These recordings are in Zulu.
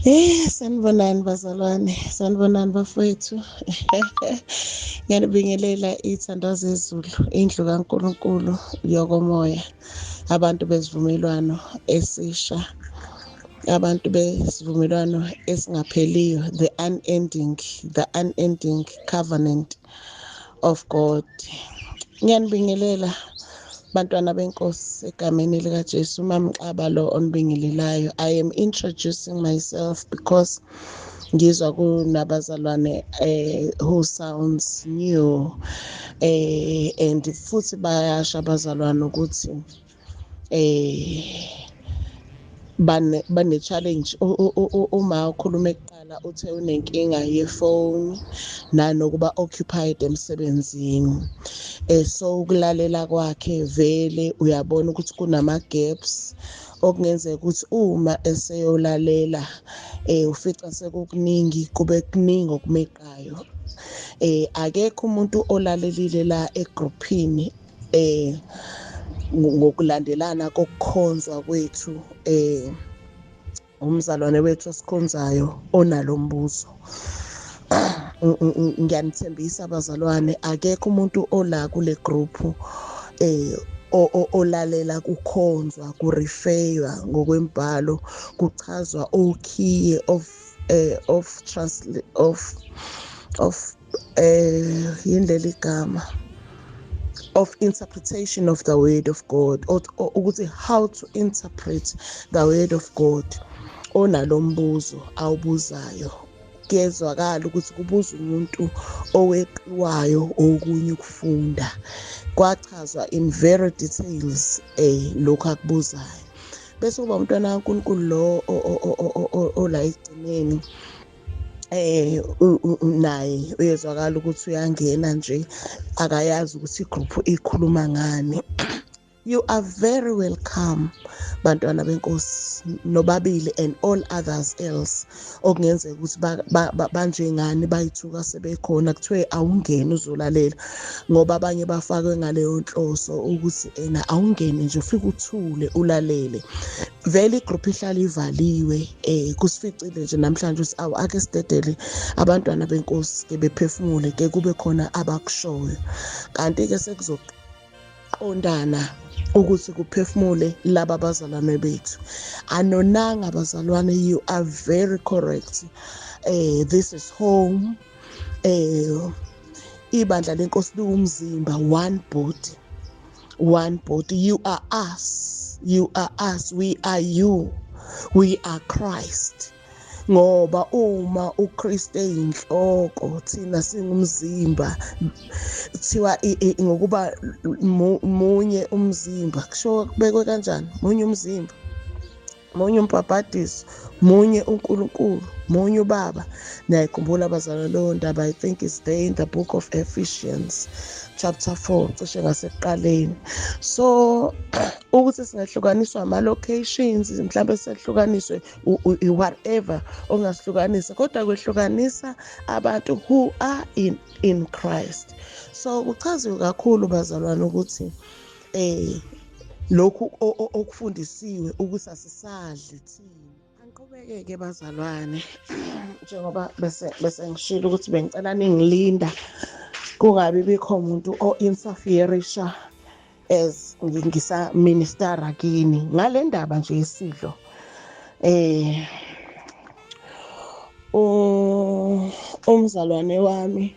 Sanibonani bazalwane, sanibonani bafowethu. Ngiyanibingelela ithandazo ezulu, indlu kaNkulunkulu yokomoya, abantu besivumelwano esisha, abantu besivumelwano esingapheliyo, the unending covenant of God. Ngiyanibingelela bantwana benkosi egameni likaJesu mamxaba lo onibingelelayo. I am introducing myself because ngizwa kunabazalwane who sounds new and futhi bayasho abazalwane ukuthi bane-challenge. Uma ukhuluma ekuqala uthe unenkinga yefoni nanokuba occupied emsebenzini. So ukulalela kwakhe vele uyabona ukuthi kunama-gaps okungenzeka ukuthi uma eseyolalela ufica sekukuningi, kube kuningi okumeqayo. Akekho umuntu olalelile la egruphini ngokulandelana kokukhonzwa kwethu umzalwane wethu osikhonzayo onalo mbuzo. Ngiyanithembisa abazalwane, akekho umuntu ola kule group olalela kukhonzwa, kurefeywa ngokwembhalo, kuchazwa okhiye yini leli gama of interpretation of the word of God, ukuthi how to interpret the word of God. Onalo mbuzo awubuzayo kezwakala ukuthi kubuza umuntu oweqiwayo okunye ukufunda, kwachazwa in very details lokhu akubuzayo. Bese kuba umntwana kaNkulunkulu lo ola egcineni naye uyezwakala ukuthi uyangena nje akayazi ukuthi igroup ikhuluma ngani. You are very welcome bantwana benkosi nobabili and all others else okungenzeka ukuthi banjengani bayithuka sebekhona kuthiwe awungene uzolalela, ngoba abanye bafakwe ngaleyo nhloso ukuthi awungene nje ufike uthule ulalele. Vele igroup ihlala ivaliwe kusificile nje namhlanje ukuthi ake sidedele abantwana benkosi ke bephefumule ke kube khona abakushoyo, kanti ke sekuzoqondana ukuthi kuphefumule laba bazalwane bethu. Anonanga bazalwane, you are very correct. This is home. Ibandla lenkosi liwumzimba, one body. You are us, we are you, we are Christ. Ngoba uma uKristu eyinhloko thina singumzimba, kuthiwa ngokuba munye umzimba, kusho kubekwe kanjani? Munye umzimba, munye umbhabhadiso, munye uNkulunkulu, munye uBaba. Niyayikhumbula abazalwane leyo ndaba, I think it's there in the book of Ephesians chapter 4 cishe ngasekuqaleni. So ukuthi singahlukaniswa ama-locations, mhlawumbe sehlukaniswe whatever ongasihlukanisa, kodwa kwehlukanisa abantu who are in Christ. So kuchaziwe kakhulu bazalwane ukuthi lokhu okufundisiwe ukuthi asisadli thina. Angiqhubeke-ke bazalwane njengoba bese ngishilo ukuthi bengicela ningilinda kungabi bikho umuntu o-interferisha as ngisa-ministera kini ngale ndaba nje yesidlo. Umzalwane wami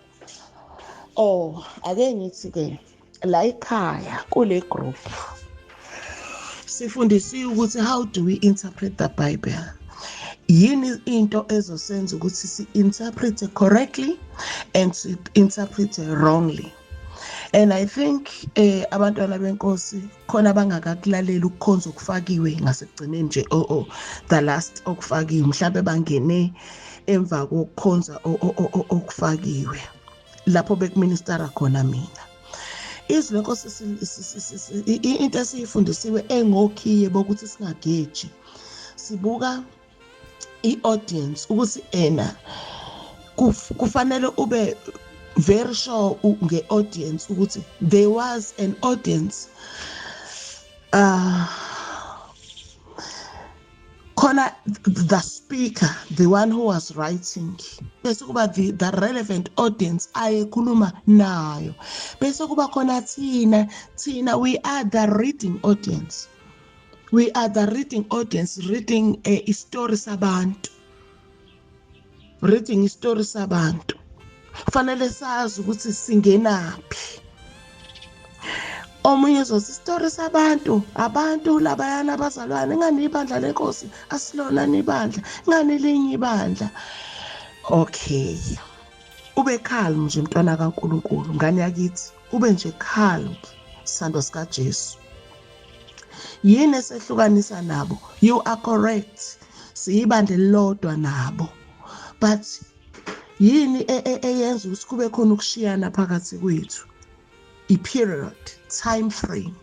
ake ngithi-ke la ekhaya kule group sifundisiwe ukuthi how do we interpret the Bible. Yini into ezosenza ukuthi si-interprete correctly and si-interprete wrongly. And I think abantwana benkosi khona abangakakulaleli ukukhonza okufakiwe ngasekugcineni nje the last okufakiwe, mhlawumbe bangene emva kokukhonza okufakiwe lapho bekuministera khona mina. Izwi lenkosi into esiyifundisiwe engokhiye bokuthi singageji, sibuka i-audience ukuthi kufanele ube very sure nge-audience ukuthi there was an audience khona the speaker, the one who was writing, bese kuba the relevant audience ayekhuluma nayo, bese kuba khona thina we are the reading audience. We are the reading audience, reading istory sabantu. Reading istory sabantu. Kufanele sazi ukuthi singenaphi. Omunye uzothi istory sabantu, abantu labayana abazalwane, ngani ibandla lenkosi, asilona nibandla, ngani linye ibandla. Okay. Ube calm nje mntwana kaNkulunkulu, ngani yakithi. Ube nje calm, sando sika Jesu. Yini esehlukanisa nabo? You are correct. Siyibandla elilodwa nabo. But yini eyenza ukuthi kube khona ukushiyana phakathi kwethu? I-period, time frame.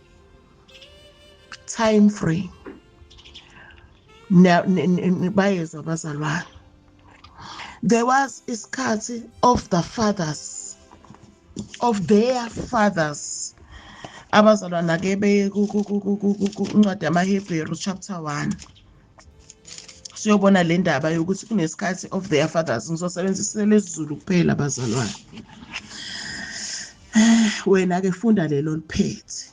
Now, bayezwa abazalwane. There was isikhathi of the fathers, of their fathers. Abazalwane ake beye kuncwadi yamaHebheru chapter 1. Siyobona le ndaba yokuthi kunesikhathi of their fathers. Ngizosebenzisa lesiZulu kuphela abazalwane. Wena ke funda lelo liphethe.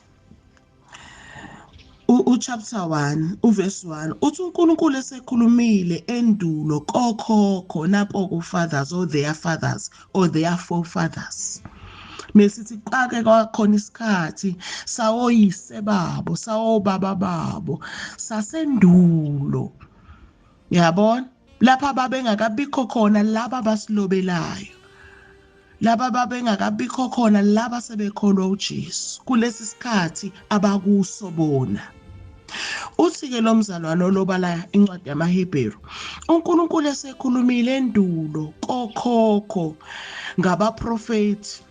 Chapter 1 uverse 1 uthi uNkulunkulu esekhulumile endulo kokhokho napo ku-fathers or their fathers or their forefathers. Mesithi qake kwakhona isikhathi sawoyise babo, sawobaba babo, sasendulo. Yabona? Lapha babengakabikho khona laba basilobelayo. Laba babengakabikho khona laba sebekholwa uJesu. Kulesi sikhathi abakuso bona. Uthi-ke lo mzalwane olobala incwadi yamaHebheru, uNkulunkulu esekhulumile endulo kokhokho ngabaprofethi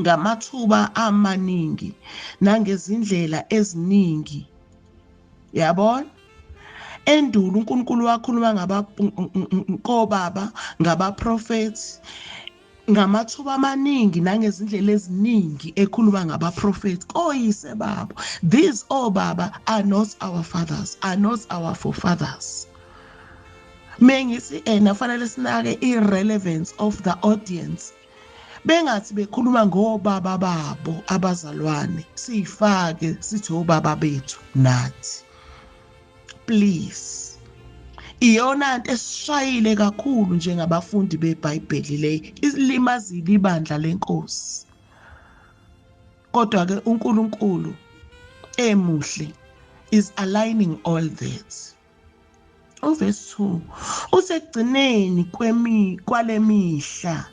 ngamathuba amaningi nangezindlela eziningi. Yabona? Endulo uNkulunkulu wakhuluma kobaba ngabaprofethi ngamathuba amaningi nangezindlela eziningi ekhuluma ngabaprofethi koyise babo. These obaba are not our fathers, are not our forefathers. Mengithi nafanele sinake irrelevance of the audience. Bengathi bekhuluma ngobaba babo abazalwane, siyifake sithi obaba bethu nathi. Please. Iyona into esishayile kakhulu njengabafundi beBhayibheli le, ilimazile ibandla lenkosi. Kodwa ke uNkulunkulu emuhle is aligning all that. Uverse 2 usekugcineni kwale mihla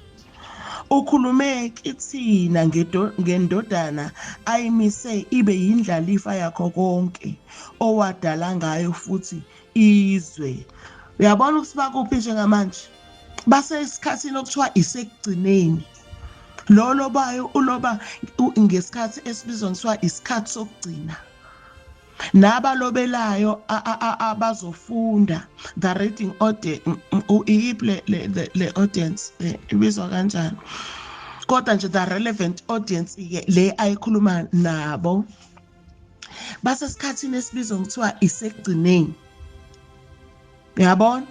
ukhulume kithina ngendodana ayimise ibe yindlalifa yakho konke owadala ngayo futhi izwe. Uyabona ukuthi bakuphi njengamanje? Basesikhathini okuthiwa isekugcineni. Lo bayo uloba ngesikhathi esibizwa ngithiwa isikhathi sokugcina. Nabalobelayo abazofunda the reading audience, le audience ibizwa kanjani? Kodwa nje the relevant audience le ayikhuluma nabo. Basesikhathini esibizwa ngithiwa isekugcineni. Uyabona?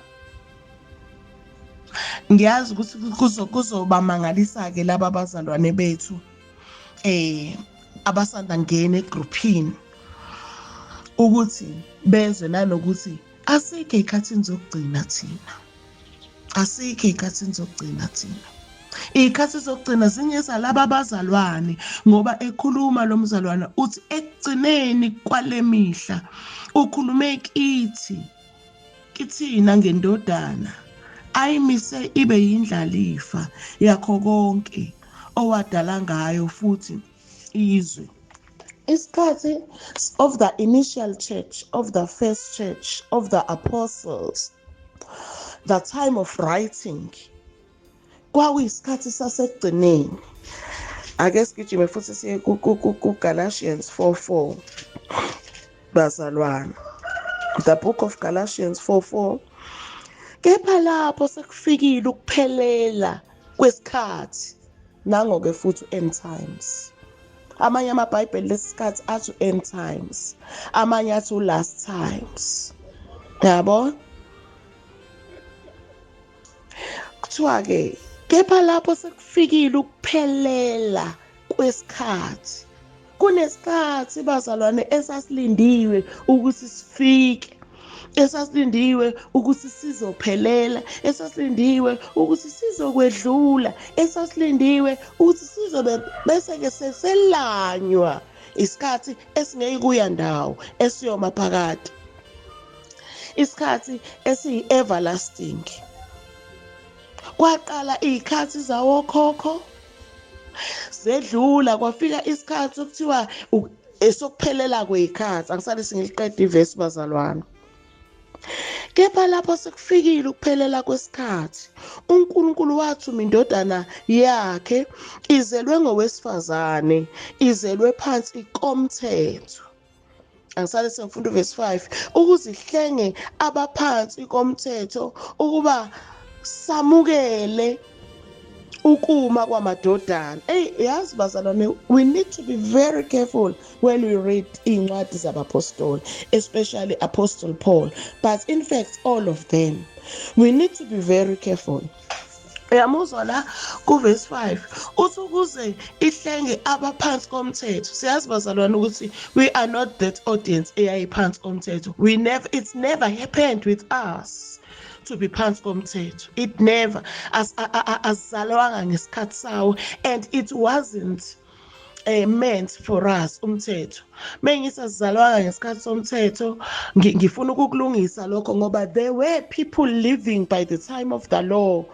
Ngiyazi ukuthi kuzoba mangalisa ke laba abazalwane bethu abasanda ngena egroupini ukuthi bezwe nanokuthi asikho ezikhathini zokugcina thina. Asikho ezikhathini zokugcina thina. Izikhathi zokugcina zingeza laba abazalwane ngoba ekhuluma lo mzalwane uthi ekugcineni kwale mihla ukhulume kithina ngendodana ayimise ibe yindlalifa yakho konke owadala ngayo futhi izwe. Isikhathi of the initial church, of the first church, of the apostles, the time of writing, kwakuyisikhathi sasekugcineni. Ake sigijime futhi siye ku-Galatians 4:4 bazalwane. The book of Galatians 4:4. Kepha lapho sekufikile ukuphelela kwesikhathi nangoke futhi end times. Amanye amabhayibheli lesikhathi athi end times, amanye athi last times. yabo. Kuthiwa-ke kepha lapho sekufikile ukuphelela kwesikhathi, kunesikhathi bazalwane esasilindiwe ukuthi sifike, esasilindiwe ukuthi sizophelela, esasilindiwe ukuthi sizokwedlula, esasilindiwe ukuthi sizobe bese-ke seselanywa isikhathi esingeke kuya ndawo, esiyoma phakade, isikhathi esiyi-everlasting. Kwaqala iy'khathi zawokhokho zedlula, kwafika isikhathi sokuthiwa esokuphelela kwey'khathi. Angisale singiliqeda ivesi bazalwane. Kepha lapho sekufikile ukuphelela kwesikhathi, uNkulunkulu wathuma indodana yakhe, izelwe ngowesifazane, izelwe phansi komthetho. Angisale sengifunda uvesi 5, ukuze ihlenge abaphansi komthetho ukuba samukele ukuma kwamadodana. Yazi bazalwane, we need to be very careful when we read iy'ncwadi zabapostoli, especially Apostle Paul, but in fact all of them. We need to be very careful. Uyamuzwa la kuvesi 5 uthi ukuze ihlenge abaphansi komthetho. Siyazi bazalwane ukuthi we are not that audience eyayiphansi komthetho. It's never happened with us to be phansi komthetho. It never, asizalwanga ngesikhathi sawo, and it wasn't meant for us umthetho. Mengithi asizalwanga ngesikhathi somthetho, ngifuna ukukulungisa lokho, ngoba there were people living by the time of the law,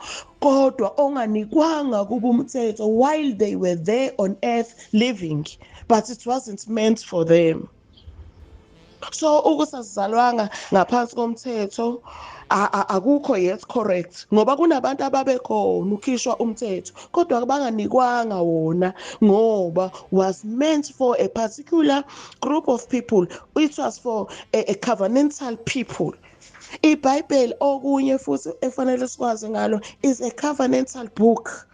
kodwa onganikwanga kuba umthetho while they were there on earth living, but it wasn't meant for them. So ukuthi asizalwanga ngaphansi komthetho akukho yet correct, ngoba kunabantu ababekhona ukhishwa umthetho kodwa banganikwanga wona, ngoba was meant for a particular group of people. It was for a covenantal people. IBhayibheli okunye futhi efanele sikwazi ngalo is a covenantal book.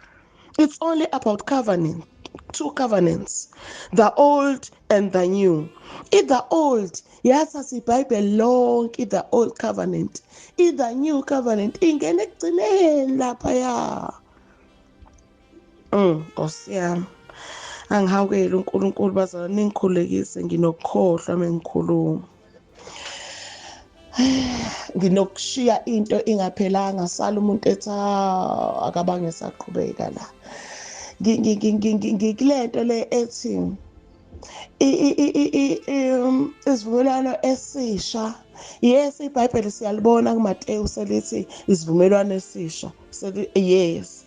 It's only about covenant, 2 covenants, the old and the new. In the old, yathatha iBhayibheli lonke, the old covenant. In the new covenant, ingene ekugcineni laphaya. Nkosi yami, angihawukele uNkulunkulu bazalwane, ningikhulekise, nginokukhohlwa mengikhuluma. Nginokushiya into ingaphelanga, sala umuntu ethi akabange saqhubeka la. Ngikule le ethi isivumelwano esisha. Yes, iBhayibheli siyalibona kuMateyu selithi isivumelwano esisha. Yes,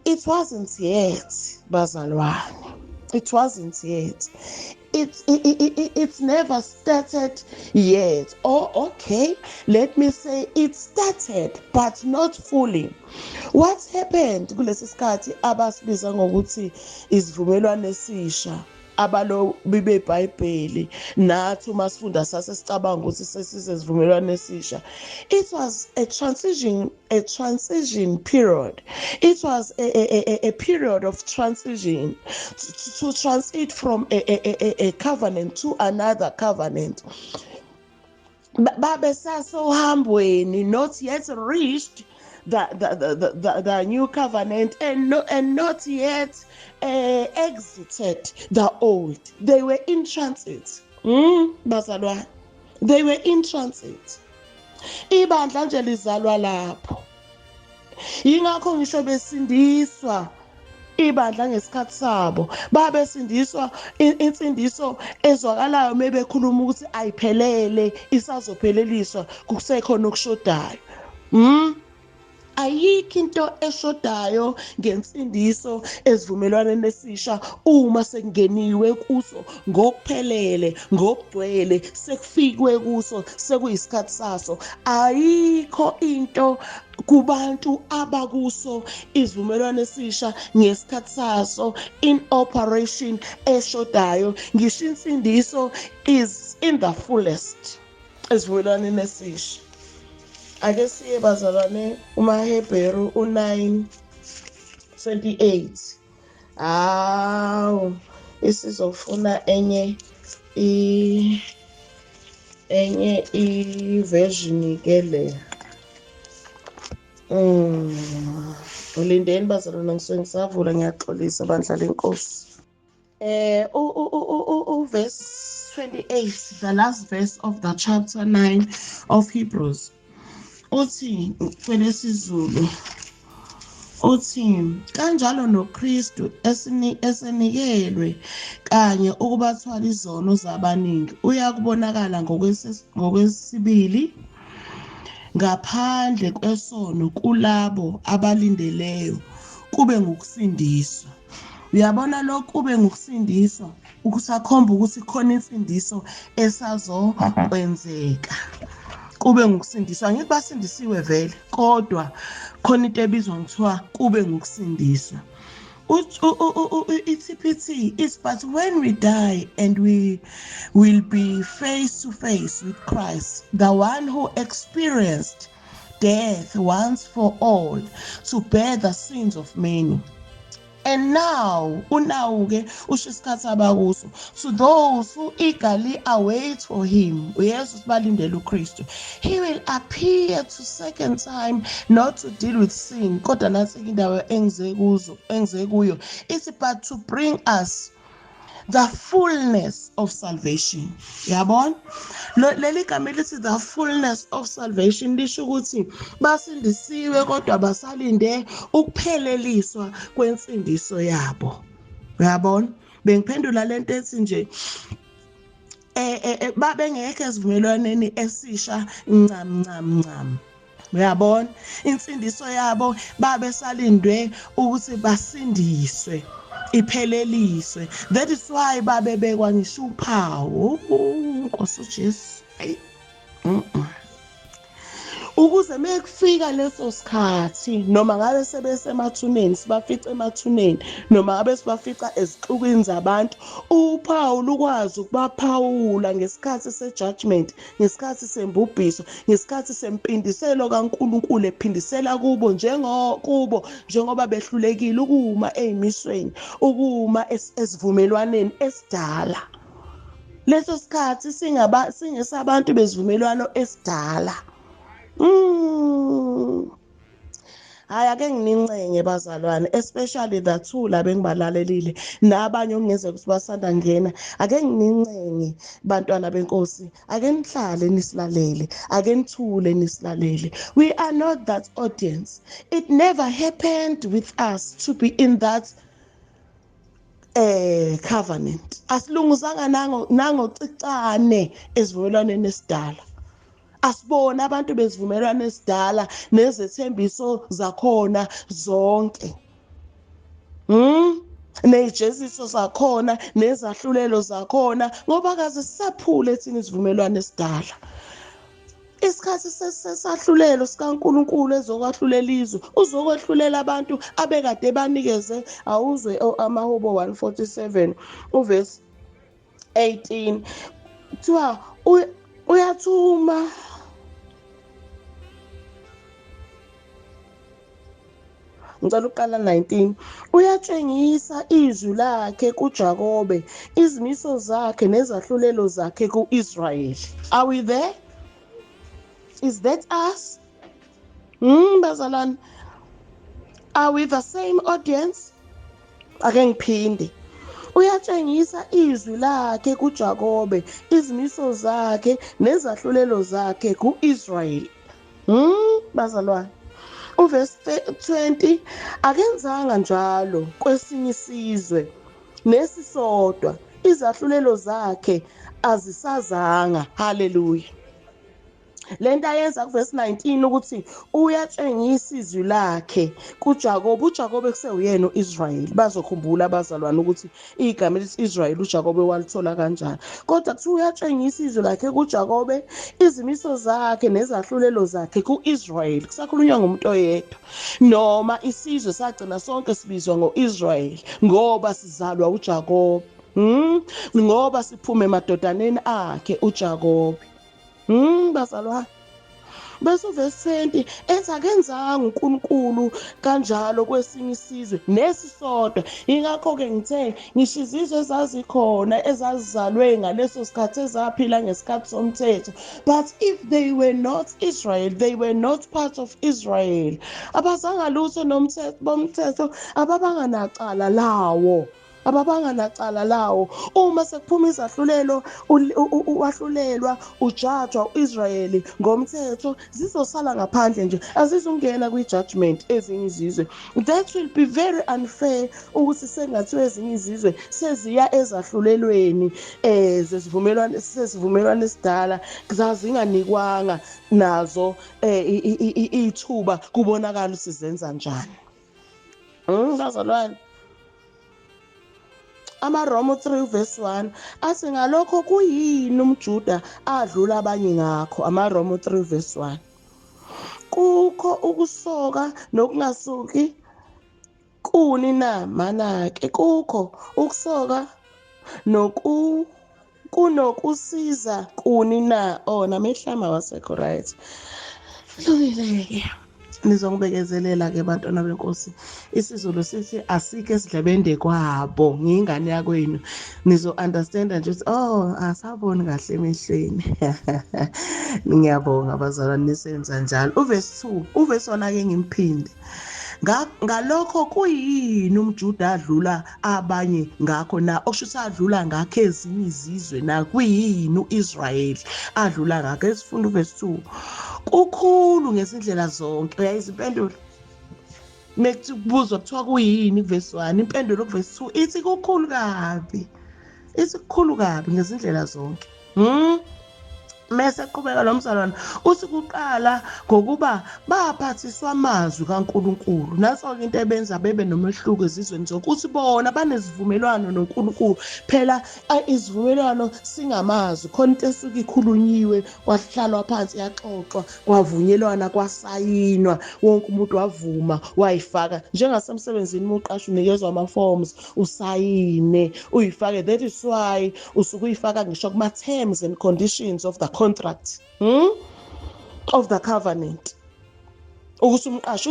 it wasn't yet bazalwane, it wasn't yet. It's never started yet. Okay, let me say it started but not fully. What happened kulesi sikhathi abasibiza ngokuthi isivumelwano esisha, abalo beBhayibheli nathi uma sifunda sasesicabanga ukuthi sesisivumelwano esisha? It was a transition period. It was a period of transition to transit from a covenant to another covenant. Babesasohambweni, not yet reached the new covenant, and not yet exited the old. They were in transit. Bazalwane, they were in transit. Ibandla nje lizalwa lapho. Yingakho ngisho besindiswa ibandla ngesikhathi sabo, babesindiswa insindiso ezwakalayo mebekhuluma ukuthi ayiphelele, isazopheleliswa, kusekhona okushodayo. Ayikho into eshodayo ngensindiso ezivumelwaneni esisha uma sekungeniwe kuso ngokuphelele, ngokugcwele, sekufikwe kuso, sekuyisikhathi saso. Ayikho into kubantu abakuso isivumelwano esisha ngesikhathi saso in operation eshodayo. Ngisho insindiso is in the fullest esivumelwaneni esisha. Ake siye bazalwane uMahebheru 9:28. Isizofuna enye enye i-version ke le ulindeni bazalwane ngisuke ngisavula ngiyaxolisa bandla lenkosi. Verse 28, the last verse of the chapter 9 of Hebrews. Uthi kwelesizulu uthi kanjalo noKristu esenikelwe kanye ukubathwala izono zabaningi uyakubonakala ngokwesibili ngaphandle kwesono kulabo abalindeleyo kube ngokusindiswa. Uyabona lokhu kube ngokusindiswa ukusakhomba ukuthi khona imfundiso esazokwenzeka. Kube ngokusindiswa angithi basindisiwe vele kodwa khona into ebizwa ngithiwa kube ngokusindiswa. I-TPT is but when we die and we will be face to face with Christ, the one who experienced death once for all to bear the sins of many. And now, ke usho isikhathi abakuso, to those who eagerly await for him, uYesu balindele uKristu, he will appear to second time not to deal with sin, kodwa nathi indawo engize kuyo, it's but to bring us the fullness of salvation. Yabona? Leli gama lithi the fullness of salvation lisho ukuthi basindisiwe kodwa basalinde ukupheleliswa kwensindiso yabo. Uyabona? Bengiphendula lento ethi nje babengekho esivumelwaneni esisha ncam. Uyabona? Insindiso yabo babesalindwe ukuthi basindiswe ipheleliswe. That is why babebekwa ngisho uphawu Nkosi uJesu. Ukuze mekufika leso sikhathi noma ngabe sebesemathuneni sibafica emathuneni noma ngabe sibafica ezixukwini zabantu, uphawu lukwazi ukubaphawula ngesikhathi sejudgment, ngesikhathi sembubhiso, ngesikhathi sempindiselo kaNkulunkulu ephindisela kubo njengoba behlulekile ukuma ezimisweni, ukuma esivumelwaneni esidala. Leso sikhathi singesabantu bezivumelwano esidala. Hayi ake nginincenge bazalwane, especially the two laba engibalalelile nabanye okungeze ukuthi basanda ngena. Ake nginincenge bantwana benkosi, ake nihlale nisilalele, ake nithule nisilalele. We are not that audience. It never happened with us to be in that covenant. Asilunguzanga nangocicane esivumelwaneni esidala. Asibona abantu bezivumelwano esidala nezethembiso zakhona zonke. Nejeziso zakhona nezahlulelo zakhona ngoba kaze sisaphule thina isivumelwano esidala. Isikhathi sesahlulelo sikaNkulunkulu ezokwahlulela izwe, uzokwahlulela abantu abekade banikeze awuzwe amaHubo 147 uverse 18 kuthiwa uyathuma ngicela uqala 19 uyatshengisa izwi lakhe kuJakobe, izimiso zakhe nezahlulelo zakhe kuIsrayeli. Are we there? Is that us? Bazalwane, are we the same audience? Ake ngiphinde. Uyatshengisa izwi lakhe kuJakobe, izimiso zakhe nezahlulelo zakhe kuIsrayeli. Bazalwane, uverse 20 akenzanga njalo kwesinye isizwe nesisodwa, izahlulelo zakhe azisazanga. Hallelujah. Lento ayenza kuverse 19 ukuthi uyatshengisa izwi lakhe kuJakobe. uJakobe kuseyuyena uIsrayeli. Bazokhumbula abazalwane ukuthi igama elithi Israyeli uJakobe walithola kanjani. Kodwa kuthi uyatshengisa izwi lakhe kuJakobe, izimiso zakhe nezahlulelo zakhe kuIsrayeli. Kusakhulunywa ngomuntu oyedwa. Noma isizwe sagcina sonke sibizwa ngoIsrayeli ngoba sizalwa uJakobe. Ngoba siphume emadodaneni akhe uJakobe. Bazalwane, bese uvesi 20 ethi akenzanga uNkulunkulu kanjalo kwesinye isizwe nesisodwa. Ingakho-ke ngithe ngisho izizwe ezazikhona ezazizalwe ngaleso sikhathi ezaphila ngesikhathi somthetho, but if they were not Israel, they were not part of Israel, abazanga lutho bomthetho, ababanganacala lawo. Uma sekuphuma izahlulelo, wahlulelwa ujajwa u-Israyeli ngomthetho, zizosala ngaphandle nje, azizungena kwi-judgment ezinye izizwe. That will be very unfair ukuthi sengathiwa ezinye izizwe seziya ezahlulelweni sesivumelwano esidala zazinganikwanga nazo ithuba kubonakala sizenza njani. Bazalwane, AmaRoma 3 verse 1 athi ngalokho kuyini umJuda adlula abanye ngakho. AmaRoma 3 verse 1. Kukho ukusoka nokungasuki kuni na manake, kukho ukusoka kunokusiza kuni na. Namehlama wasekho right. Lungile-ke nizongibekezelela-ke bantwana benkosi. IsiZulu sithi asike esidlebende kwabo. Ngiyingane yakwenu, nizo-understanda nje ukuthi asaboni kahle emehlweni. Ngiyabonga bazalwane nisenza njalo. Uvesi 2, uvesi 1-ke ngimphinde. Ngalokho kuyini umJuda adlula abanye ngakho na, okusho ukuthi adlula ngakho ezinye izizwe na, kuyini u-Israyeli adlula ngakho. Esifunda uvesi 2. Kukhulu ngezindlela zonke. Uyayiza impendulo? Mekuthi kubuzwa kuthiwa kuyini kuvesi 1, impendulo kuvesi 2 ithi kukhulu kabi. Ithi kukhulu kabi ngezindlela zonke. Mese qhubeka lo mzalwane uthi kuqala ngokuba baphathiswa amazwi kaNkulunkulu. Naso-ke into ebenza bebe nomehluko ezizweni zonke ukuthi bona banezivumelwano noNkulunkulu. Phela izivumelwano singamazwi, khona into esuke ikhulunyiwe, kwahlalwa phansi yaxoxwa, kwavunyelwana, kwasayinwa, wonke umuntu wavuma wayifaka. Njengasemsebenzini uqasha unikezwa ama-forms usayine uyifake. That is why usuke uyifaka ngisho kuma-terms and conditions of the contract, of the covenant, ukuthi umqashi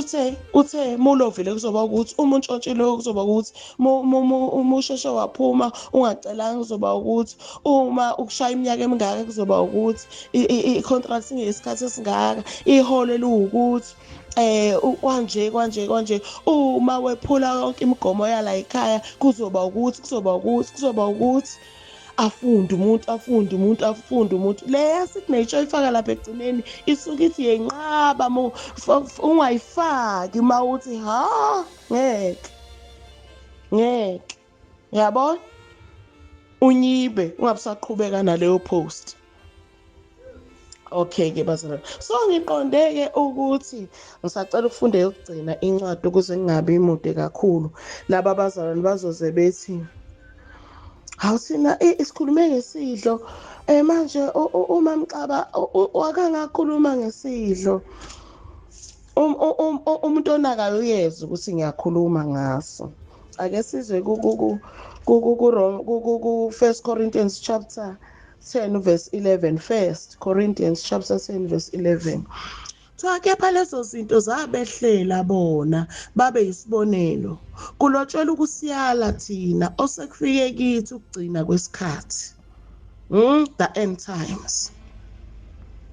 uthe mulovile kuzoba ukuthi, uma untshontshile kuzoba ukuthi, uma usheshe waphuma ungacelanga kuzoba ukuthi, uma ukushaya iminyaka emingaka kuzoba ukuthi, i-contract ingesikhathi esingaka, iholo liwukuthi, kwanje, uma wephula yonke imigomo yala ekhaya kuzoba ukuthi. Afunde umuntu. Leya signature ifaka lapha ekugcineni isuke ithi yenqaba ungayifaki mawuthi ngeke. Yabona? Unyibe ungabusaqhubeka naleyo post. Okay-ke bazalwane. So ngiqonde-ke ukuthi ngisacela ukufunda yokugcina incwadi ukuze ngingabi mude kakhulu. Laba bazalwane bazoze bethi thina isikhulume ngesidlo. Manje uma Mxaba wakangakhuluma ngesidlo, umuntu onakayo uyeza ukuthi ngiyakhuluma ngaso. Ake sizwe ku 1 Corinthians chapter 10 verse 11. 1 Corinthians chapter 10 verse 11. Kepha lezo zinto zabehlela bona babe yisibonelo, kulotshelwa ukusiyala thina osekufike kithi ukugcina kwesikhathi, the end times.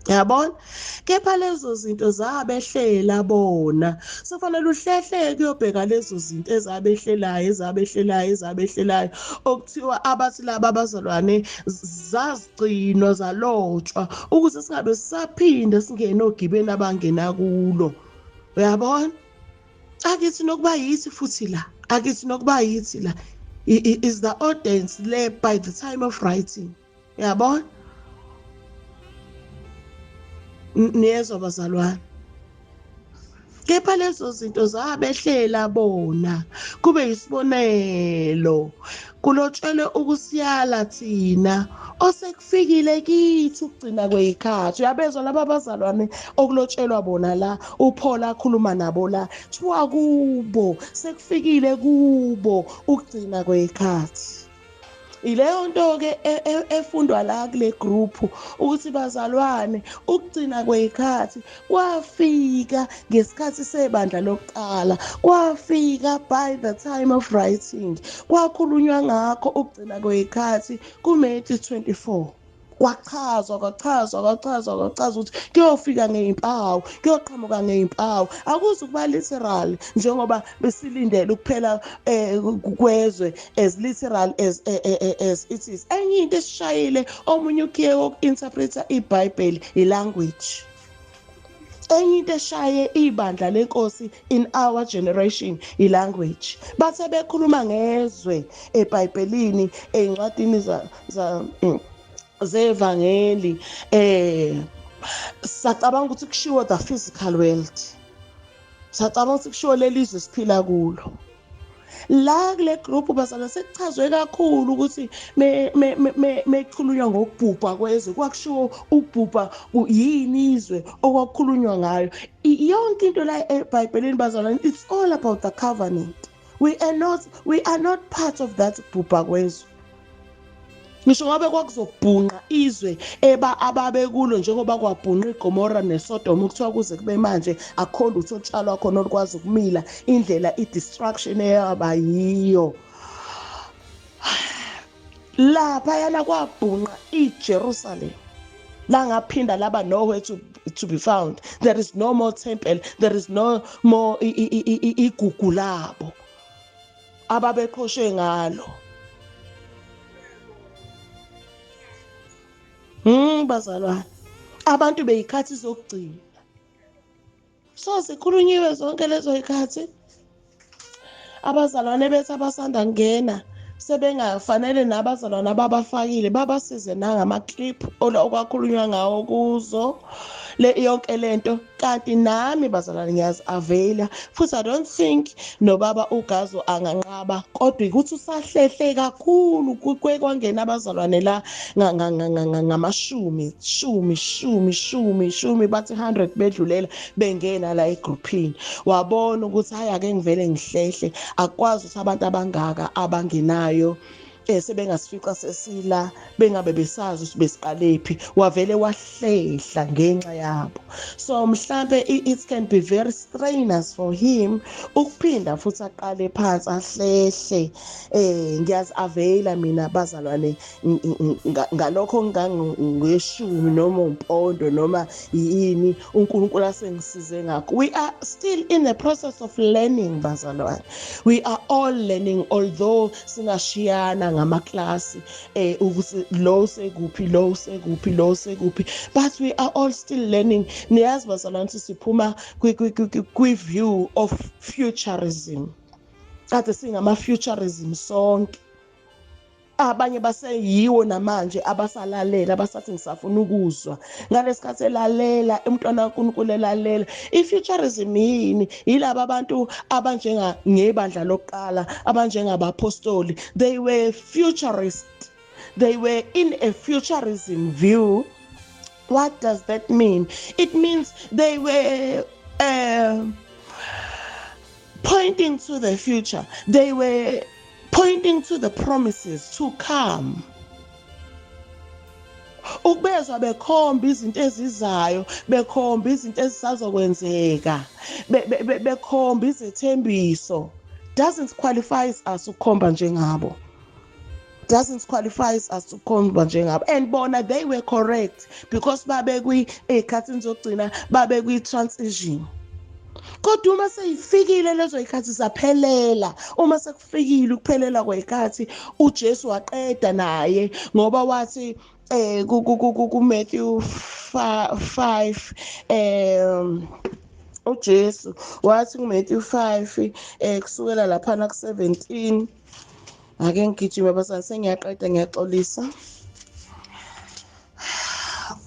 Yabona? Kepha lezo zinto zabehlela bona. Sofanele uhlehle kuyobheka lezo zinto ezabehlelayo okuthiwa abathi laba abazalwane zazigcinwa zalotshwa ukuze singabe sisaphinde singene ogibeni abangena kulo. Uyabona? Akithi nokuba yithi futhi la. Is the audience le by the time of writing. Uyabona? Niyezwa bazalwane. Kepha lezo zinto zabehlela bona kube yisibonelo, kulotshelwe ukusiyala thina osekufikile kithi ukugcina kweyikhathi. Uyabezwa laba bazalwane okulotshelwa bona la, uPaul akhuluma nabo la, thiwa kubo sekufikile kubo ukugcina kweyikhathi. Ileyo nto ke efundwa la kule group ukuthi bazalwane ukugcina kwezikhathi kwafika ngesikhathi sebandla lokuqala, kwafika by the time of writing, kwakhulunywa ngakho ukugcina kwezikhathi kuMatthew 24. Kwachazwa ukuthi kuyofika ngeimpawu, kuyoqhamuka ngeimpawu. Akuzukuba literal njengoba besilindele ukuphela kwezwe as literal as it is. Enye into esishayile omunye ukiye woku-interpreta iBhayibheli ilanguage. Enye into eshaye ibandla lenkosi in our generation ilanguage. Bathe bekhuluma ngezwe eBhayibhelini eincwadini zevangeli sacabanga ukuthi kushiwo the physical world, sacabanga ukuthi kushiwo lelizwe siphila kulo. La kule group bazalwane sekuchazwe kakhulu ukuthi mekhulunywa ngokubhubha kwezwe kwakushiwo ukubhubha yini izwe okwakhulunywa ngayo. Yonke into la eBhayibhelini bazalwane, it's all about the covenant. We are not part of that kubhubha kwezwe. Ngisho ngabe kwakuzobhunqa izwe ababe kulo njengoba kwabhunqa iGomora neSodom ukuthiwa kuze kube manje akho lutho otshalwa khona olukwazi ukumila, indlela i-destruction eyaba yiyo. Lapha yana kwabhunqa iJerusalem, la ngaphinda laba nowhere to be found. There is no more temple, there is no more igugu labo ababeqhoshwe ngalo. Bazalwane, abantu beyikhathi zokugcina. So sikhulunyiwe zonke lezo yikhathi. Abazalwane bethu abasanda ngena sebengafanele nabazalwane ababafakile babasize nangama clip okwakhulunywa ngawo kuzo yonke lento. Kanti nami bazalwane ngiyazi availa futhi I don't think nobaba uGazo anganqaba, kodwa ukuthi usahlehle kakhulu kwangena abazalwane la ngamashumi bathi 100 bedlulela bengena la egroupini. Wabona ukuthi hayi ake ngivele ngihlehle, akwazi ukuthi abantu abangaka abangenayo sebengasifica sesila bengabe besazi ukuthi besiqalephi. Wavele wahlehla ngenxa yabo. So mhlambe it can be very strenuous for him ukuphinda futhi aqale phansi ahlehle. Ngiyazi availa mina bazalwane ngalokho ngeshumi noma umpondo noma yini uNkulunkulu asengisize ngakho. We are still in the process of learning bazalwane. We are all learning, although singashiyana ngamaklasi ukuthi lo sekuphi, but we are all still learning. Niyazi bazalwane siphuma kwi-view of futurism. Kade singama-futurism sonke. Abanye baseyiwo namanje abasalalela abasathi ngisafuna ukuzwa. Ngalesikhathi elalela umntwana kaNkulunkulu elalela. I-futurism yini? Yilabo abantu ngebandla lokuqala abanjengabapostoli. They were futurists. They were in a futurism view. What does that mean? It means they were pointing to the future. They were pointing to the promises to come. Ukubezwa bekhomba izinto ezizayo, bekhomba izinto ezisazokwenzeka, bekhomba izethembiso. Doesn't qualify us ukukhomba njengabo. Doesn't qualify us to khomba njengabo. And bona they were correct because babe ezikhathini zokugcina babe kwi-transition. Kodwa uma seyifikile lezo yikhathi zaphelela, uma sekufikile ukuphelela kwezikhathi, uJesu waqeda naye ngoba wathi kuMatthew 5 uJesu wathi kuMatthew 5 kusukela lapha na ku17. Ake ngigijime basase ngiyaqeda ngiyaxolisa.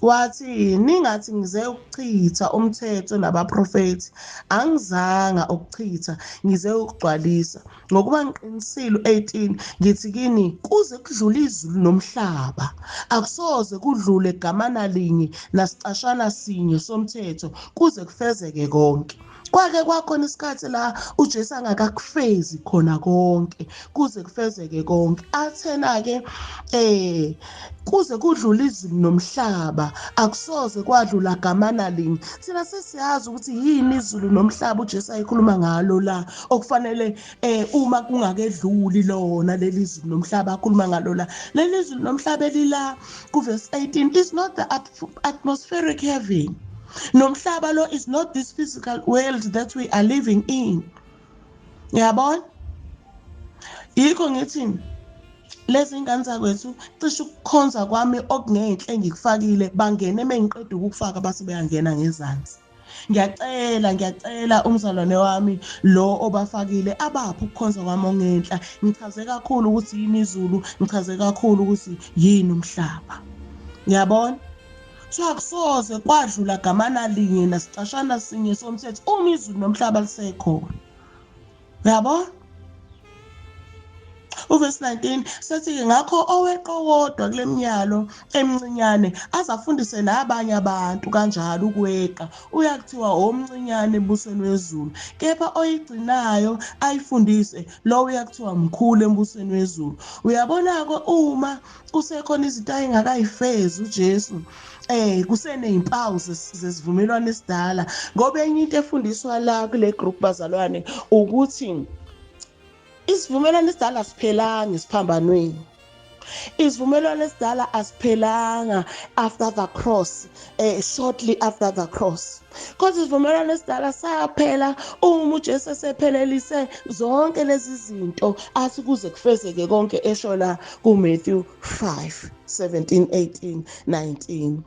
wathi ningathi ngize ukuchitha umthetho nabaprofethi, angizanga ukuchitha ngize ukugcwalisa. Ngokuba ngiqinisile 18 ngithi kini kuze kudlule izulu nomhlaba akusoze kudlule egamana linye nasicashana sinye somthetho kuze kufezeke konke. Kwake kwakhona isikhathi la uJesu angakakufezi khona konke kuze kufezeke konke. Athena-ke kuze kudlule izulu nomhlaba akusoze kwadlula gamana linye. Thina sesiyazi ukuthi yini izulu nomhlaba uJesu ayikhuluma ngalo la okufanele uma kungakedluli lona leli zulu nomhlaba akhuluma ngalo la. Leli zulu nomhlaba elila kuverse 18 is not the atmospheric heaven. Nomhlaba lo is not this physical world that we are living in. Yabona? Yikho ngithi lezi ngane zakwethu cishe ukukhonza kwami okungenhle engikufakile bangene mengiqeda ukufaka base beyangena ngezansi. Ngiyacela umzalwane wami lo obafakile abaphi ukukhonza kwami ongenhla. Ngichaze kakhulu ukuthi yini izulu, ngichaze kakhulu ukuthi yini umhlaba. Ngiyabona? So akusoze kwadlula gamana linye nasicashana sinye somthetho uma izulu nomhlaba lisekhona. Yabo? Uverse 19 sethi ngakho oweqo wodwa kule myalo emncinyane azafundise nabanye abantu kanjalo ukweqa uyakuthiwa omncinyane embusweni wezulu, kepha oyigcinayo ayifundise lo uyakuthiwa mkhulu embusweni wezulu. Uyabona-ke uma kusekhona izinto ayengakayifezi uJesu kuseneyimpawu zesivumelwano esidala, ngoba enye into efundiswa la kule group bazalwane ukuthi isivumelwano esidala asiphelanga esiphambanweni. Isivumelwano esidala asiphelanga after the cross, shortly after the cross. Kodwa isivumelwano esidala saphela uma uJesu esephelelise zonke lezi zinto athi kuze kufezeke konke esho la kuMatthew 5:17, 18, 19.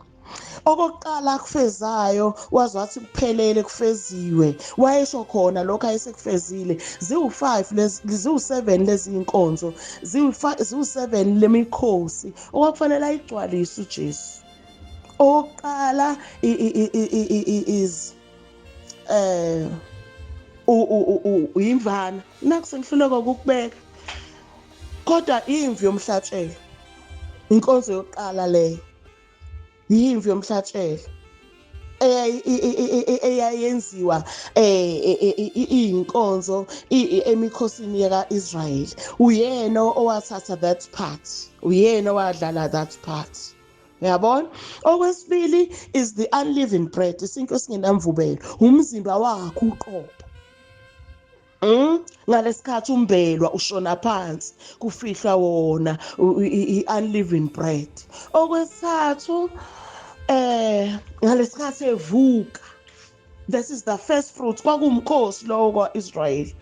Okokuqala kufezayo wazi kuphelele kufeziwe wayesho khona lokho ayesekufezile ziwu7 lezi inkonzo ziwu7 lemikhosi okwakufanele ayigcwalise uJesu. Okokuqala is imvana nakusenhluleko ukubeka kodwa imvi yomhlatshelo inkonzo yokuqala leyo yimvi yomhlatshelo eyayenziwa iyinkonzo emikhosini yaka-Israyeli. Uyena owathatha that part, uyena owadlala that part. Yabona? Okwesibili is the unleavened bread, isinto esingenamvubelo, umzimba wakhe uqobo. Ngalesikhathi umbelwa ushona phansi kufihlwa wona i-unleavened bread. Okwesithathu ngalesikhathi evuka, this is the first fruit. Kwakuwumkhosi lowo kwa-Israyeli,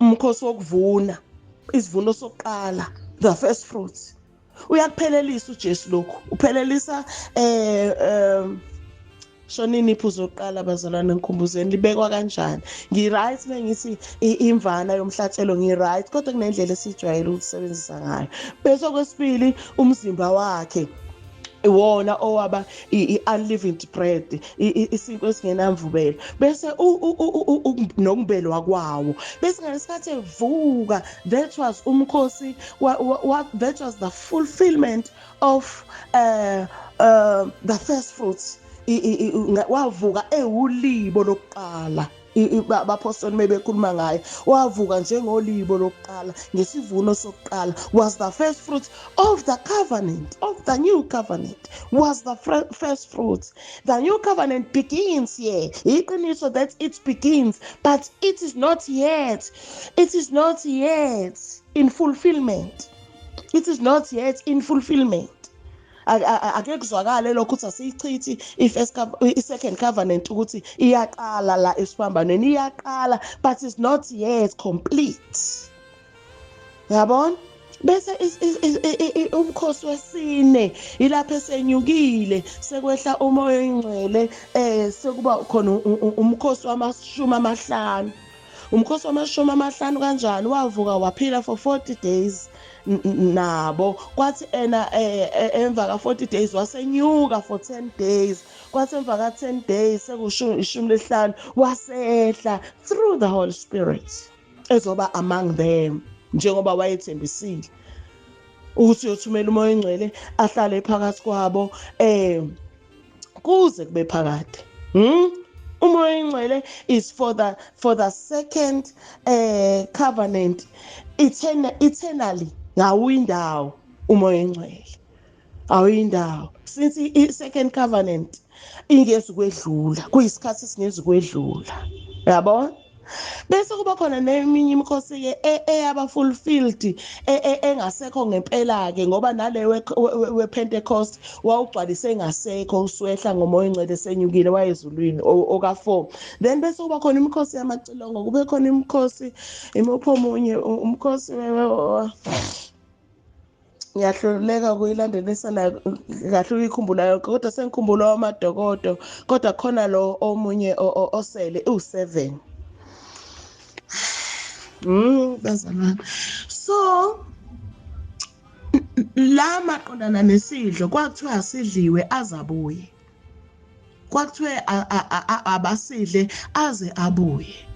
umkhosi wokuvuna isivuno sokuqala, the first fruit. Uyakuphelelisa uJesu lokhu, uphelelisa shonini iphuzo lokuqala bazalwane ngikhumbuzeni libekwa kanjani. Ngi-right mengithi imvana yomhlatshelo ngi-right kodwa kunendlela esijwayele ukusebenzisa ngayo. Bese okwesibili umzimba wakhe iwona owaba i-unleavened bread, isinto esingenamvubelo. Bese nokumbelwa kwawo. Bese ngesikhathi evuka, that was umkhosi that was the fulfillment of the first fruits. Wavuka ewulibo lokuqala. Abapostoli mebekhuluma ngaye wavuka njengolibo lokuqala ngesivuno sokuqala, was the first fruit of the covenant, of the new covenant, was the first fruit. The new covenant begins here. Iqiniso that it begins, but it is not yet in fulfillment. It is not yet in fulfillment. Ake kuzwakale lokho ukuthi asiyichithi i-second covenant ukuthi iyaqala la esiphambanweni, iyaqala but is not yet complete. Yabona? Bese umkhosi wesine ilapho esenyukile sekwehla umoya oyingcwele, sekuba khona umkhosi wamashumi amahlanu. Umkhosi wamashumi amahlanu kanjani? Wavuka waphila for 40 days nabo kwathi emva ka 40 days wasenyuka for 10 days kwathi emva ka 10 days sekushumi lesihlanu wasehla through the Holy Spirit ezoba among them njengoba wayethembisile ukuthi uyothumela umoya engcwele ahlale phakathi kwabo kuze kube phakade umoya engcwele is for the second covenant eternally ngawindawo umoya engcwele awuyindawo since i-second covenant ingezi kwedlula kuyisikhathi singezi kwedlula yabo bese kuba khona neminye imikhosi ke eyaba fulfilled engasekho ngempela ke ngoba nale we Pentecost wawugcwalise ngasekho uswehla ngomoya engcwele senyukile wayezulwini oka 4 then bese kuba khona imikhosi yamacilongo kube khona imikhosi imupho omunye umkhosi ngiyahluleka kuyilandelisa la kahle uyikhumbulayo kodwa sengikhumbula amadokodo kodwa khona lo omunye osele u7 bazalwane so la maqondana nesidlo kwakuthiwa asidliwe azabuye kwakuthiwe abasidle aze abuye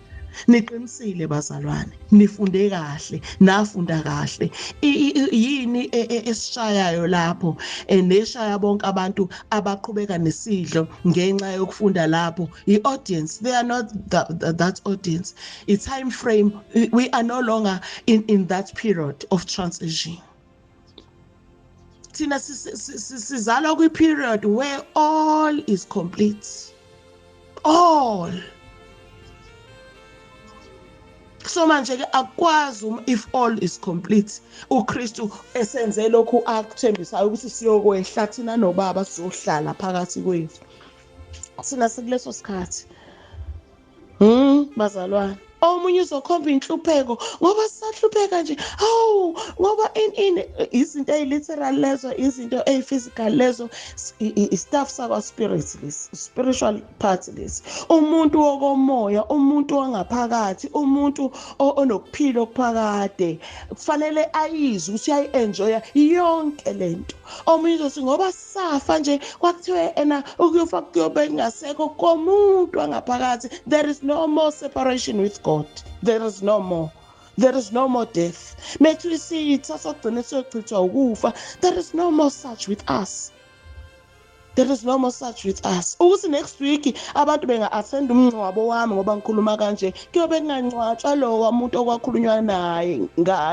niqinisile bazalwane nifunde kahle nafunda kahle yini esishayayo lapho neshaya bonke abantu abaqhubeka nesidlo ngenxa yokufunda lapho i-audience they are not that audience i time frame we are no longer in that period of transition thina sizalwa kwi period where all is complete all so manje ke akwazi if all is complete uKristu esenze lokhu akuthembisayo ukuthi siyokwehla thina nobaba sizohlala phakathi kwethu sina sekuleso sikhathi bazalwane omunye uzokhomba inhlupheko ngoba sisahlupheka nje hawu ngoba izinto eziliteral lezo izinto eziphysical lezo stuff sakwa spiritual part lesi umuntu wokomoya umuntu wangaphakathi umuntu onokuphila okuphakade kufanele ayizwe ukuthi uyayenjoya yonke lento omunye uzothi ngoba safa nje kwakuthiwe ukufa kuyobe kungasekho komuntu wangaphakathi there is no more separation with God. There is no more death. Make we see it there is no more such with us. There is no more such with us. Ukuthi next week abantu benga-attend umncwabo wami ngoba ngikhuluma kanje kuyobe kungancwatshwa lo wamuntu okwakhulunywa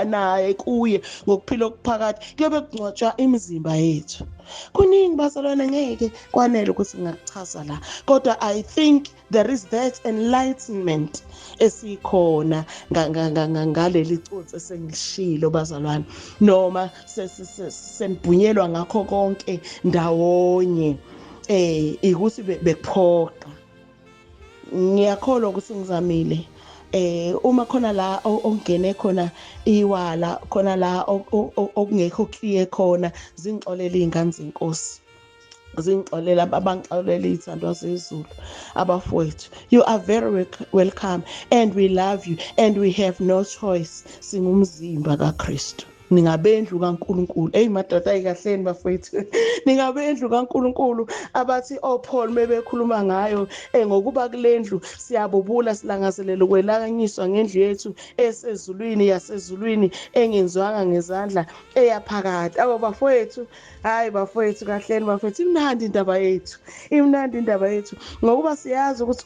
naye kuye ngokuphila okuphakathi kuyobe kungcwatshwa imizimba yethu kuningi bazalwane ngeke kwanele ukuthi ngingakuchaza la kodwa I think there is that enlightenment esikhona ngaleli icuthe sengishilo bazalwane noma senibhunyelwa ngakho konke ndawonye ikuthi bekuphoqa ngiyakholwa ukuthi ngizamile uma khona la ongene khona iwala khona la okungekho clear khona zingixolela izingane zenkosi zingixolela abangixolela izithandwa zezulu abafowethu you are very welcome and we love you and we have no choice singumzimba kaKristu ningabendlu kaNkulunkulu madoda ayikahleni bafowethu ningabendlu kaNkulunkulu abathi Paul mebekhuluma ngayo ngokuba kulendlu siyabubula silangazelela ukwelakanyiswa ngendlu yethu esezulwini yasezulwini engenziwanga ngezandla eyaphakade abo bafowethu hayi bafowethu kahleni bafowethu imnandi indaba yethu ngokuba siyazi ukuthi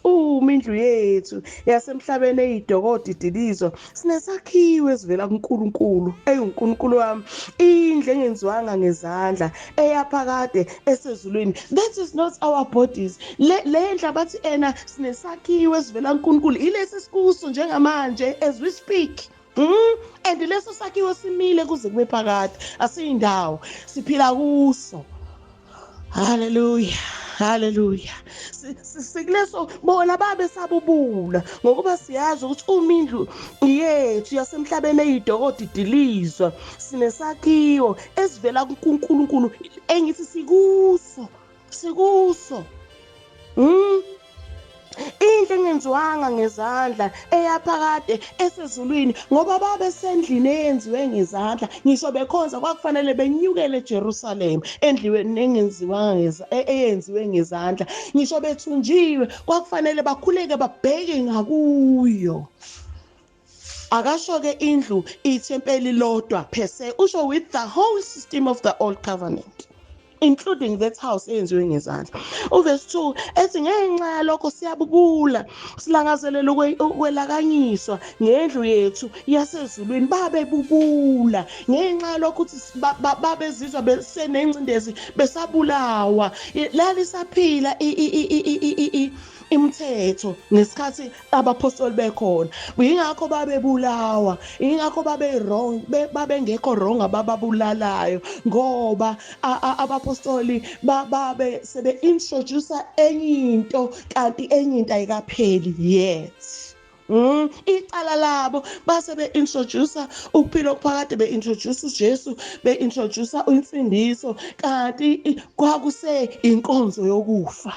indlu yethu yasemhlabeni eyidokodo idilizo sinesakhiwo esivela kuNkulunkulu uNkulunkulu wami indlu engenziwanga ngezandla eyaphakade esezulwini that is not our bodies le ndlu abathi sinesakhiwo esivela kuNkulunkulu ilesi sikuso njengamanje as we speak and leso sakhiwo simile kuze kube phakade asiyindawo siphila kuso hallelujah sikuleso bona babe sabubula ngokuba siyazi ukuthi indlu yethu yasemhlabeni eyidokodo idilizwa sinesakhiwo esivela kuNkulunkulu engithi sikuso into engenziwanga ngezandla eyaphakade esezulwini ngoba babesendlini eyenziwe ngezandla ngisho bekhonza kwakufanele benyukele eJerusalem endliweni eyenziwe ngezandla ngisho bethunjiwe kwakufanele bakhuleke babheke ngakuyo. Akasho-ke indlu ithempeli lodwa per se, usho with the whole system of the old covenant, including that house eyenziwe ngezandla. Uverse 2 ethi ngenxa yalokho siyabubula silangazelela ukwelakanyiswa ngendlu yethu yasezulwini. Babebubula ngenxa yalokho ukuthi babezizwa besenengcindezi besabulawa lalisaphila imithetho ngesikhathi abapostoli bekhona. Yingakho babebulawa, yingakho babengekho wrong abababulalayo ngoba abapostoli babe sebe-introduce enye into kanti enye into ayikapheli yet. Icala labo base be-introduce ukuphila okuphakade, be-introduce uJesu, be-introduce insindiso kanti kwakuse inkonzo yokufa.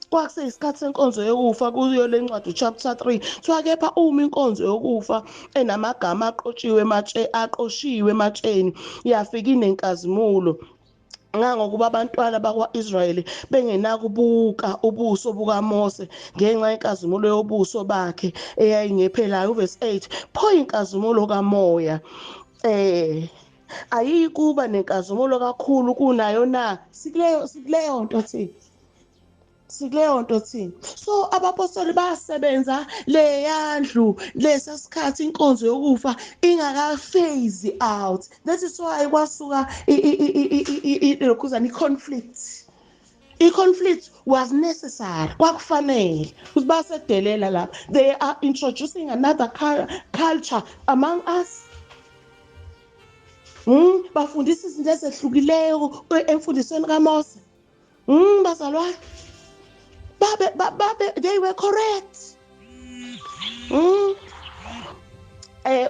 Kwakuseyisikhathi senkonzo yokufa kuyo le ncwadi chapter 3 kuthiwa kepha uma inkonzo yokufa enamagama aqoshiwe ematsheni yafika inenkazimulo ngangokuba abantwana bakwa-Israyeli bengenakubuka ubuso bukaMose ngenxa yenkazimulo yobuso bakhe eyayingephelayo. Uverse 8 pho inkazimulo kamoya ayikuba nenkazimulo kakhulu kunayo na? Sikuleyo nto thina. Sikuleyo nto thina. So abapostoli basebenza leyandlu lesasikhathi inkonzo yokufa ingaka-phase out. That is why kwasuka i-conflict. I-conflict was necessary, kwakufanele ukuthi basedelela lapha. They are introducing another culture among us. Bafundisa izinto ezehlukileyo emfundisweni kaMose. Bazalwane, they were correct.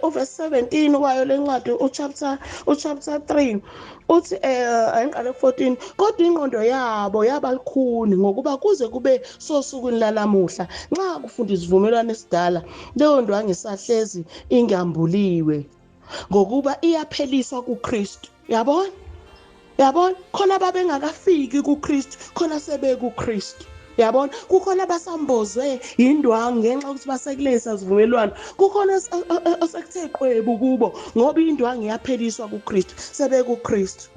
Uverse 17 wayo le ncwadi uchapter 3 uthi angiqale 14 kodwa ingqondo yabo yabalukhuni ngokuba kuze kube sosukwini lalamuhla nxa kufunda isivumelwano esidala leyo ndwangu isahlezi ingambuliwe ngokuba iyapheliswa kuKristu. Yabona khona babengakafiki kuKristu khona sebekuKristu. Yabona kukhona basambozwe indwangu ngenxa ukuthi basekulesa sivumelwano, kukhona osekuthe qwebu kubo ngoba indwangu iyapheliswa kuKristu sebekuKristu.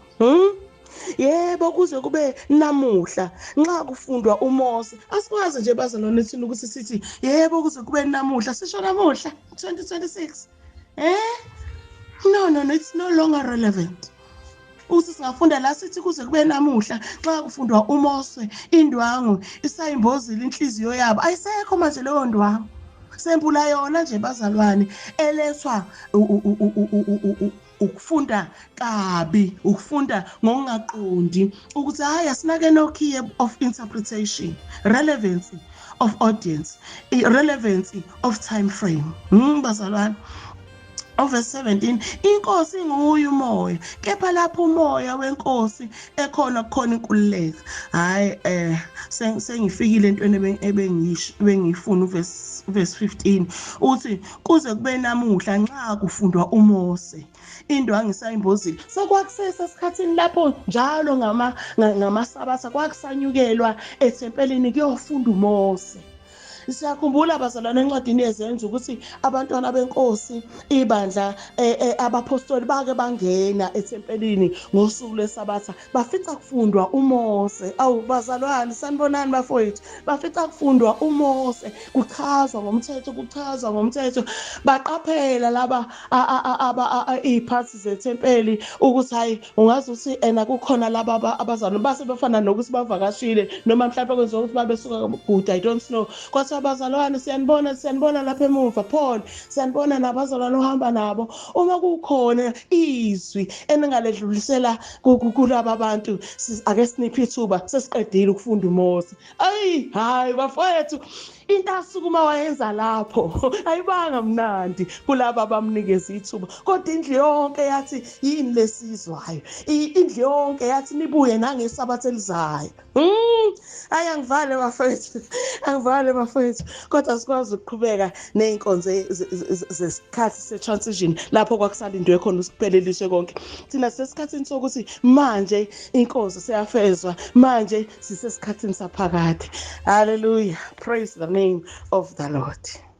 Yebo kuze kube namuhla nxa kufundwa uMose. Asikwazi nje bazalwane thina ukuthi sithi yebo kuze kube namuhla, sisho namuhla 2026. No, it's no longer relevant. Uthi singafunda la sithi kuze kube namuhla xa kufundwa uMose indwangu isayimbozile inhliziyo yabo, ayisekho manje leyo ndwangu. Sempula yona nje bazalwane elethwa ukufunda kabi, ukufunda ngokungaqondi ukuthi hayi asinake no key of interpretation, relevancy of audience, irrelevancy of time frame. Bazalwane, Verse 17 inkosi nguye umoya kepha lapho umoya wenkosi ekhona kukhona inkululeko. Hayi sengifikile entweni ebengiyifuna. Verse 15 uthi kuze kube namuhla nxa kufundwa uMose indwangu isayimbozile. Sekwakusesa esikhathini lapho njalo ngamasabatha kwakusanyukelwa ethempelini kuyofunda uMose. Siyakhumbula bazalwane encwadini yezenzo ukuthi abantwana benkosi ibandla abapostoli bake bangena ethempelini ngosuku lwesabatha bafica kufundwa uMose. Awu bazalwane sanibonani bafowethu, bafica kufundwa uMose, kuchazwa ngomthetho baqaphela laba iziphathi zethempeli ukuthi hayi ungazi ukuthi kukhona laba abazalwane base befana nokuthi bavakashile noma mhlawumbe kwenziwa ukuthi babesuka kude, I don't know. Abazalwane siyanibona lapha emuva Paul, siyanibona nabazalwane ohamba nabo. Uma kukhona izwi eningaledlulisela kulaba abantu ake siniphe ithuba sesiqedile ukufunda uMose. Hayi bafowethu, into asukuma wayenza lapho ayibanga mnandi kulaba abamnikeza ithuba, kodwa indlu yonke yathi yini lesizwayo, indlu yonke yathi nibuye nangesabatha elizayo. Angivale bafethu, angivale bafethu, kodwa sikwazi ukuqhubeka ney'nkonzo zesikhathi se-transition lapho kwakusalindwe khona ukupheleliswe konke. Thina sisesikhathini sokuthi manje inkonzo seyafezwa, manje sisesikhathini saphakade. Hallelujah, praise the name of the Lord.